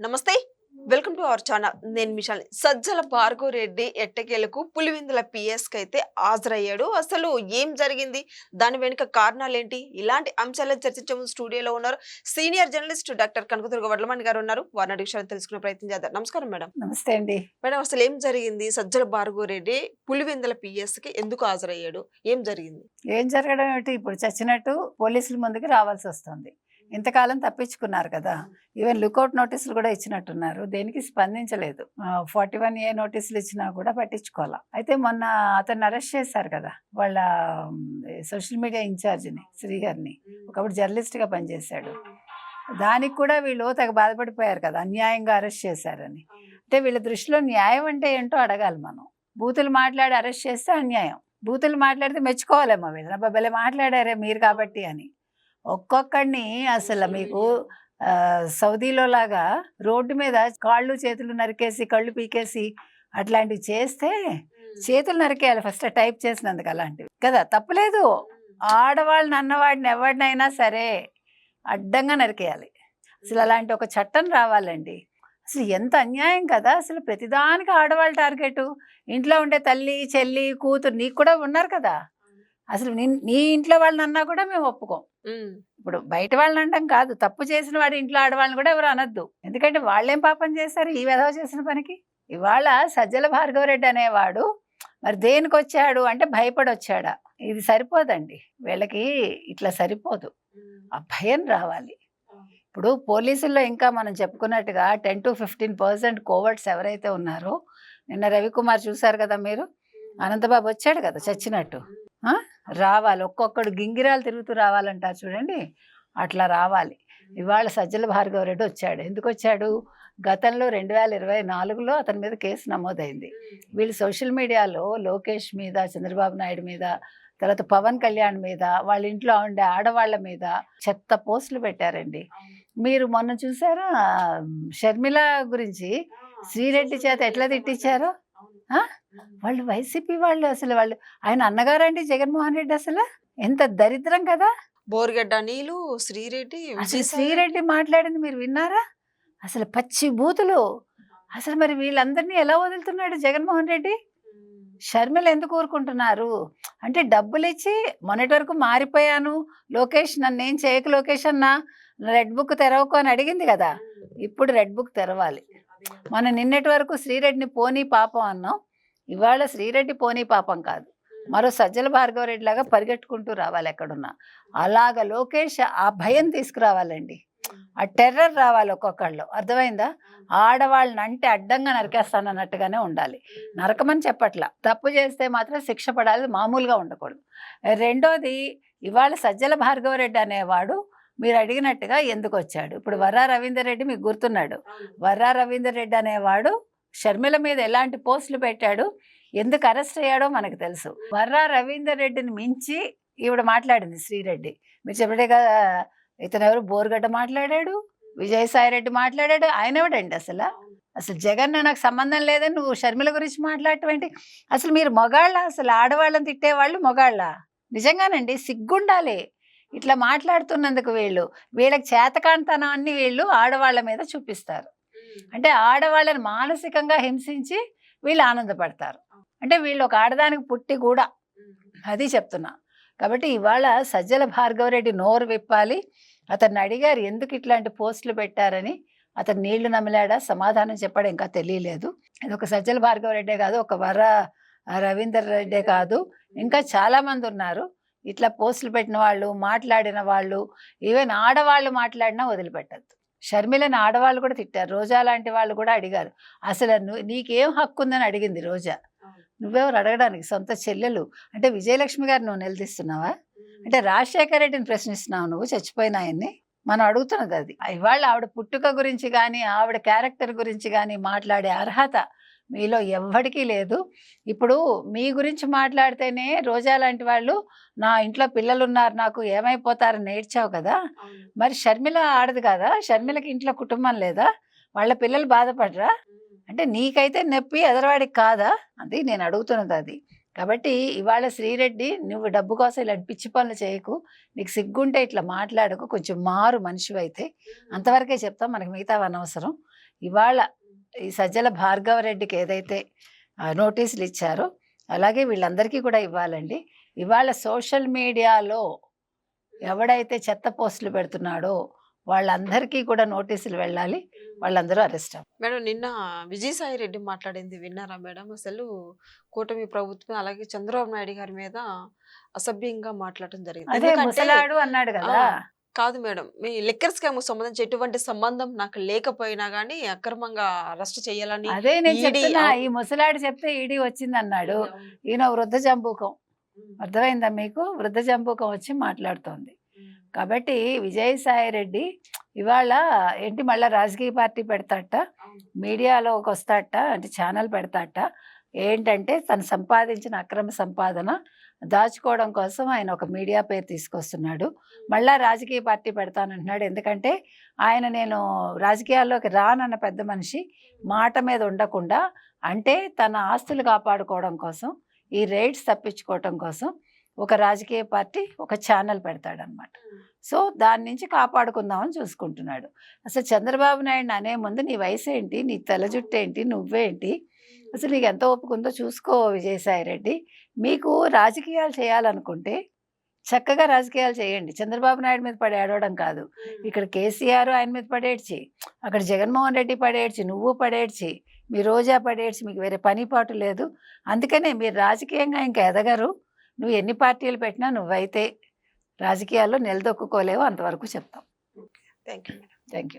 నమస్తే. Welcome to our channel. నేను మిషాల్. సజ్జల భార్గవరెడ్డి ఎట్టకేలకు పులివెందుల పిఎస్‌కి అయితే హాజరయ్యాడు. అసలు ఏం జరిగింది? దాని వెనుక కారణాలేంటి? ఇలాంటి అంశాలను చర్చించే ముందు స్టూడియోలో ఉన్నారు senior journalist doctor Kanakadurga Vadlamani గారు ఉన్నారు. వారిని అడిగి విషయాలు తెలుసుకునే ప్రయత్నం చేద్దాం. నమస్కారం మేడం. నమస్తే అండి. మేడం అసలు ఏం జరిగింది? సజ్జల భార్గవరెడ్డి పులివెందుల పిఎస్‌కి ఎందుకు హాజరయ్యాడు? ఏం జరిగింది? ఏం జరగడం ఏమిటి, ఇప్పుడు చచ్చినట్టు పోలీసుల ముందుకు రావాల్సి వస్తుంది. ఇంతకాలం తప్పించుకున్నారు కదా. ఈవెన్ లుకౌట్ నోటీసులు కూడా ఇచ్చినట్టున్నారు, దేనికి స్పందించలేదు. 41A నోటీసులు ఇచ్చినా కూడా పట్టించుకోవాలా. అయితే మొన్న అతన్ని అరెస్ట్ చేశారు కదా, వాళ్ళ సోషల్ మీడియా ఇన్ఛార్జిని, శ్రీహరిని. ఒకప్పుడు జర్నలిస్ట్గా పనిచేశాడు. దానికి కూడా వీళ్ళు తెగ బాధపడిపోయారు కదా, అన్యాయంగా అరెస్ట్ చేశారని. అంటే వీళ్ళ దృష్టిలో న్యాయం అంటే ఏంటో అడగాలి మనం. బూతులు మాట్లాడి అరెస్ట్ చేస్తే అన్యాయం, బూతులు మాట్లాడితే మెచ్చుకోవాలేమో వీళ్ళని, అబ్బా భలే మాట్లాడారే మీరు కాబట్టి అని. ఒక్కొక్కడిని అసలు మీకు సౌదీలో లాగా రోడ్డు మీద కాళ్ళు చేతులు నరికేసి కళ్ళు పీకేసి అట్లాంటివి చేస్తే చేతులు నరికేయాలి ఫస్ట్, టైప్ చేసినందుకు. అలాంటివి కదా, తప్పులేదు. ఆడవాళ్ళని అన్నవాడిని ఎవరినైనా సరే అడ్డంగా నరికేయాలి. అసలు అలాంటి ఒక చట్టం రావాలండి. అసలు ఎంత అన్యాయం కదా. అసలు ప్రతిదానికి ఆడవాళ్ళ టార్గెట్. ఇంట్లో ఉండే తల్లి చెల్లి కూతురు నీకు కూడా ఉన్నారు కదా. అసలు నీ ఇంట్లో వాళ్ళని అన్నా కూడా మేము ఒప్పుకోం. ఇప్పుడు బయట వాళ్ళని అంటాం కాదు, తప్పు చేసిన వాడి ఇంట్లో ఆడవాళ్ళని కూడా ఎవరు అనొద్దు. ఎందుకంటే వాళ్ళేం పాపం చేశారు ఈ వెధవ చేసిన పనికి. ఇవాళ సజ్జల భార్గవరెడ్డి అనేవాడు మరి దేనికి వచ్చాడు అంటే భయపడి వచ్చాడా? ఇది సరిపోదండి వీళ్ళకి, ఇట్లా సరిపోదు. ఆ భయం రావాలి. ఇప్పుడు పోలీసుల్లో ఇంకా మనం చెప్పుకున్నట్టుగా 10 to 15% కోవర్ట్స్ ఎవరైతే ఉన్నారో, నిన్న రవికుమార్ చూశారు కదా మీరు, అనంతబాబు వచ్చాడు కదా చచ్చినట్టు. రావాలి, ఒక్కొక్కడు గింగిరాలు తిరుగుతూ రావాలంటారు చూడండి, అట్లా రావాలి. ఇవాళ సజ్జల భార్గవరెడ్డి వచ్చాడు. ఎందుకు వచ్చాడు? గతంలో 2024లో అతని మీద కేసు నమోదైంది. వీళ్ళు సోషల్ మీడియాలో లోకేష్ మీద, చంద్రబాబు నాయుడు మీద, తర్వాత పవన్ కళ్యాణ్ మీద, వాళ్ళ ఇంట్లో ఉండే ఆడవాళ్ళ మీద చెత్త పోస్టులు పెట్టారండి. మీరు మొన్న చూసారా షర్మిల గురించి శ్రీరెడ్డి చేత ఎట్లా తిట్టించారో? వాళ్ళు వైసీపీ వాళ్ళు, అసలు వాళ్ళు ఆయన అన్నగారండి జగన్మోహన్ రెడ్డి. అసలు ఎంత దరిద్రం కదా. బోర్గడ్డ నీలు, శ్రీరెడ్డి, అసలు శ్రీరెడ్డి మాట్లాడింది మీరు విన్నారా? అసలు పచ్చి బూతులు. అసలు మరి వీళ్ళందరినీ ఎలా వదులుతున్నాడు జగన్మోహన్ రెడ్డి? షర్మిల ఎందుకు ఊరుకుంటున్నారు అంటే, డబ్బులు ఇచ్చి మొన్నటి వరకు మారిపోయాను లోకేష్, నన్ను ఏం చేయకు లోకేష్ అన్నా, రెడ్ బుక్ తెరవకు అని అడిగింది కదా. ఇప్పుడు రెడ్ బుక్ తెరవాలి. మనం నిన్నటి వరకు శ్రీరెడ్డిని పోనీ పాపం అన్నాం, ఇవాళ శ్రీరెడ్డి పోనీ పాపం కాదు, మరో సజ్జల భార్గవరెడ్డి లాగా పరిగెట్టుకుంటూ రావాలి ఎక్కడున్నా. అలాగ లోకేష్ ఆ భయం తీసుకురావాలండి, ఆ టెర్రర్ రావాలి ఒక్కొక్కళ్ళు. అర్థమైందా? ఆడవాళ్ళని అంటే అడ్డంగా నరికేస్తానన్నట్టుగానే ఉండాలి. నరకమని చెప్పట్లా, తప్పు చేస్తే మాత్రం శిక్ష పడాలి, మామూలుగా ఉండకూడదు. రెండోది, ఇవాళ సజ్జల భార్గవరెడ్డి అనేవాడు మీరు అడిగినట్టుగా ఎందుకు వచ్చాడు? ఇప్పుడు వర్రా రవీందర్ రెడ్డి మీకు గుర్తున్నాడు. వర్రా రవీందర్ రెడ్డి అనేవాడు షర్మిల మీద ఎలాంటి పోస్టులు పెట్టాడు, ఎందుకు అరెస్ట్ అయ్యాడో మనకు తెలుసు. వర్రా రవీందర్ రెడ్డిని మించి ఈవిడ మాట్లాడింది శ్రీరెడ్డి. మీరు చెప్పడే కదా, ఇతను ఎవరు బోర్గడ్డ మాట్లాడాడు, విజయసాయి రెడ్డి మాట్లాడాడు. ఆయన ఎవడండి అసలు? అసలు జగన్ నాకు సంబంధం లేదని నువ్వు షర్మిల గురించి మాట్లాడటం ఏంటి? అసలు మీరు మొగాళ్ళ? అసలు ఆడవాళ్ళని తిట్టేవాళ్ళు మొగాళ్ళ? నిజంగానండి సిగ్గుండాలి ఇట్లా మాట్లాడుతున్నందుకు. వీళ్ళకి చేతకాంతనాన్ని వీళ్ళు ఆడవాళ్ళ మీద చూపిస్తారు. అంటే ఆడవాళ్ళని మానసికంగా హింసించి వీళ్ళు ఆనందపడతారు. అంటే వీళ్ళు ఒక ఆడదానికి పుట్టి కూడా, అది చెప్తున్నా. కాబట్టి ఇవాళ సజ్జల భార్గవరెడ్డి నోరు విప్పాలి. అతన్ని అడిగారు ఎందుకు ఇట్లాంటి పోస్టులు పెట్టారని, అతను నీళ్లు నమిలాడా, సమాధానం చెప్పాడు, ఇంకా తెలియలేదు. ఇది ఒక సజ్జల భార్గవరెడ్డే కాదు, ఒక వర్ర రవీందర్ రెడ్డే కాదు, ఇంకా చాలామంది ఉన్నారు ఇట్లా పోస్టులు పెట్టిన వాళ్ళు, మాట్లాడిన వాళ్ళు. ఈవెన్ ఆడవాళ్ళు మాట్లాడినా వదిలిపెట్టద్దు. షర్మిలని ఆడవాళ్ళు కూడా తిట్టారు, రోజా లాంటి వాళ్ళు కూడా అడిగారు. అసలు నీకేం హక్కు ఉందని అడిగింది రోజా. నువ్వెవరు అడగడానికి? సొంత చెల్లెలు అంటే విజయలక్ష్మి గారు నువ్వు నిలదీస్తున్నావా? అంటే రాజశేఖర రెడ్డిని ప్రశ్నిస్తున్నావు నువ్వు, చచ్చిపోయిన ఆయన్ని. మనం అడుగుతున్నది అది. ఇవాళ ఆవిడ పుట్టుక గురించి కానీ, ఆవిడ క్యారెక్టర్ గురించి కానీ మాట్లాడే అర్హత మీలో ఎవ్వడికి లేదు. ఇప్పుడు మీ గురించి మాట్లాడితేనే రోజా లాంటి వాళ్ళు, నా ఇంట్లో పిల్లలు ఉన్నారు నాకు ఏమైపోతారని నేర్చావు కదా. మరి షర్మిల ఆడదు కదా, షర్మిలకి ఇంట్లో కుటుంబం లేదా, వాళ్ళ పిల్లలు బాధపడరా? అంటే నీకైతే నొప్పి, ఎదరవాడికి కాదా? అది నేను అడుగుతున్నది అది. కాబట్టి ఇవాళ శ్రీరెడ్డి, నువ్వు డబ్బు కోసం ఇలాంటి పిచ్చి పనులు చేయకు, నీకు సిగ్గుంటే ఇట్లా మాట్లాడకు, కొంచెం మారు మనిషివైతే. అంతవరకే చెప్తాం, మనకి మిగతా అనవసరం. ఇవాళ ఈ సజ్జల భార్గవరెడ్డికి ఏదైతే నోటీసులు ఇచ్చారో అలాగే వీళ్ళందరికీ కూడా ఇవ్వాలండి. ఇవాళ సోషల్ మీడియాలో ఎవడైతే చెత్త పోస్టులు పెడుతున్నాడో వాళ్ళందరికీ కూడా నోటీసులు వెళ్ళాలి, వాళ్ళందరూ అరెస్ట్ అవ్వాలి. మేడం నిన్న విజయసాయి రెడ్డి మాట్లాడింది విన్నారా మేడం? అసలు కూటమి ప్రభుత్వం అలాగే చంద్రబాబు నాయుడు గారి మీద అసభ్యంగా మాట్లాడటం జరిగింది. అదే ఎందుకంటే ముసలాడు అన్నాడు కదా. కాదు మేడం, మీ లిక్కర్ స్కామ్ సంబంధించి ఎటువంటి సంబంధం నాకు లేకపోయినా గానీ అక్రమంగా అరెస్ట్ చేయాలని అదే నేను ఈడీ చెప్తున్నా, ఈ ముసలాడు చెప్తే ఈడీ వచ్చింది అన్నాడు. ఈయన వృద్ధ జంబూకం, అర్థమైందా మీకు? వృద్ధ జంబూకం వచ్చి మాట్లాడుతోంది. కాబట్టి విజయసాయి రెడ్డి ఇవాళ ఏంటి మళ్ళీ రాజకీయ పార్టీ పెడతాట, మీడియాలోకి వస్తాట, అంటే ఛానల్ పెడతాట. ఏంటంటే తను సంపాదించిన అక్రమ సంపాదన దాచుకోవడం కోసం ఆయన ఒక మీడియా పేరు తీసుకొస్తున్నాడు. మళ్ళా రాజకీయ పార్టీ పెడతానంటున్నాడు. ఎందుకంటే ఆయన నేను రాజకీయాల్లోకి రానన్న పెద్ద మనిషి మాట మీద ఉండకుండా, అంటే తన ఆస్తులు కాపాడుకోవడం కోసం, ఈ రైట్స్ తప్పించుకోవడం కోసం ఒక రాజకీయ పార్టీ ఒక ఛానల్ పెడతాడనమాట. సో దాని నుంచి కాపాడుకుందామని చూసుకుంటున్నాడు. అసలు చంద్రబాబు నాయుడు అనే ముందు నీ వయసు ఏంటి, నీ తెల్ల జుట్టు ఏంటి, నువ్వేంటి, అసలు నీకు ఎంత ఒప్పుకుందో చూసుకో విజయసాయి రెడ్డి. మీకు రాజకీయాలు చేయాలనుకుంటే చక్కగా రాజకీయాలు చేయండి. చంద్రబాబు నాయుడు మీద పడి ఏడవడం కాదు. ఇక్కడ కేసీఆర్ ఆయన మీద పడేడ్చి, అక్కడ జగన్మోహన్ రెడ్డి పడేడ్చి, నువ్వు పడేడ్చి, మీ రోజా పడేడ్చి, మీకు వేరే పని పాటు లేదు. అందుకనే మీరు రాజకీయంగా ఇంకా ఎదగరు. నువ్వు ఎన్ని పార్టీలు పెట్టినా నువ్వైతే రాజకీయాల్లో నిలదొక్కుకోలేవు, అంతవరకు చెప్తాం. Thank you. Thank you.